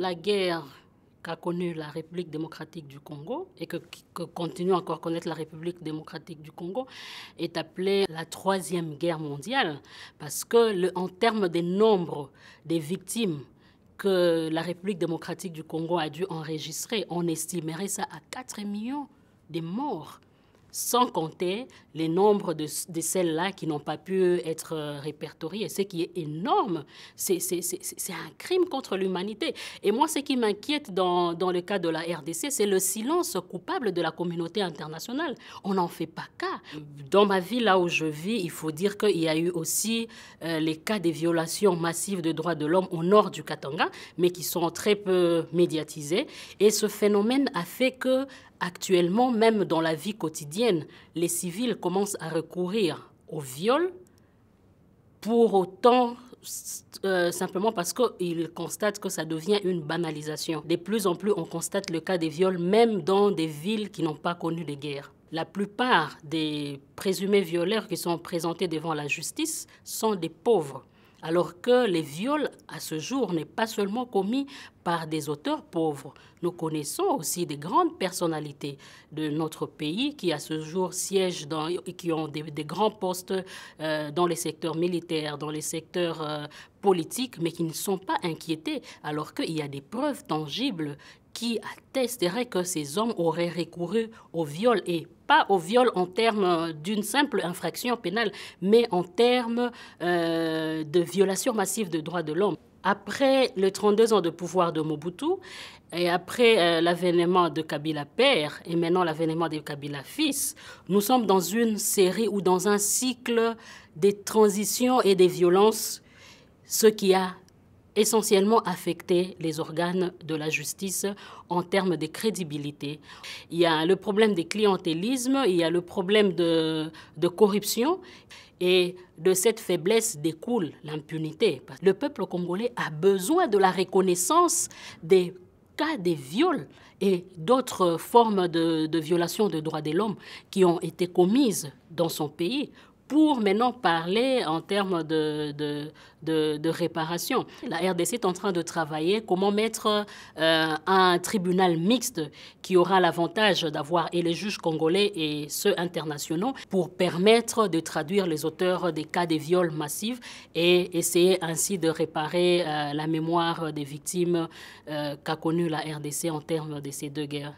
La guerre qu'a connue la République démocratique du Congo et que continue encore à connaître la République démocratique du Congo est appelée la Troisième Guerre mondiale parce que en termes des nombres des victimes que la République démocratique du Congo a dû enregistrer, on estimerait ça à 4 millions de morts, sans compter les nombres de celles-là qui n'ont pas pu être répertoriées, ce qui est énorme. C'est un crime contre l'humanité. Et moi, ce qui m'inquiète dans le cas de la RDC, c'est le silence coupable de la communauté internationale. On n'en fait pas cas. Dans ma ville, là où je vis, il faut dire qu'il y a eu aussi les cas des violations massives de droits de l'homme au nord du Katanga, mais qui sont très peu médiatisés. Et ce phénomène a fait que actuellement, même dans la vie quotidienne, les civils commencent à recourir au viol pour autant, simplement parce qu'ils constatent que ça devient une banalisation. De plus en plus, on constate le cas des viols, même dans des villes qui n'ont pas connu de guerre. La plupart des présumés violeurs qui sont présentés devant la justice sont des pauvres. Alors que les viols, à ce jour, n'est pas seulement commis par des auteurs pauvres. Nous connaissons aussi des grandes personnalités de notre pays qui, à ce jour, siègent et qui ont des grands postes dans les secteurs militaires, dans les secteurs politiques, mais qui ne sont pas inquiétés, alors qu'il y a des preuves tangibles qui attesteraient que ces hommes auraient recouru au viol, et pas au viol en termes d'une simple infraction pénale, mais en termes de violation massive de droits de l'homme. Après les 32 ans de pouvoir de Mobutu, et après l'avènement de Kabila père, et maintenant l'avènement de Kabila fils, nous sommes dans une série ou dans un cycle des transitions et des violences, ce qui a essentiellement affecter les organes de la justice en termes de crédibilité. Il y a le problème des clientélismes, il y a le problème de corruption, et de cette faiblesse découle l'impunité. Le peuple congolais a besoin de la reconnaissance des cas des viols et d'autres formes de violations de droits de l'homme qui ont été commises dans son pays, pour maintenant parler en termes de réparation. La RDC est en train de travailler comment mettre un tribunal mixte qui aura l'avantage d'avoir et les juges congolais et ceux internationaux pour permettre de traduire les auteurs des cas de viols massifs et essayer ainsi de réparer la mémoire des victimes qu'a connue la RDC en termes de ces deux guerres.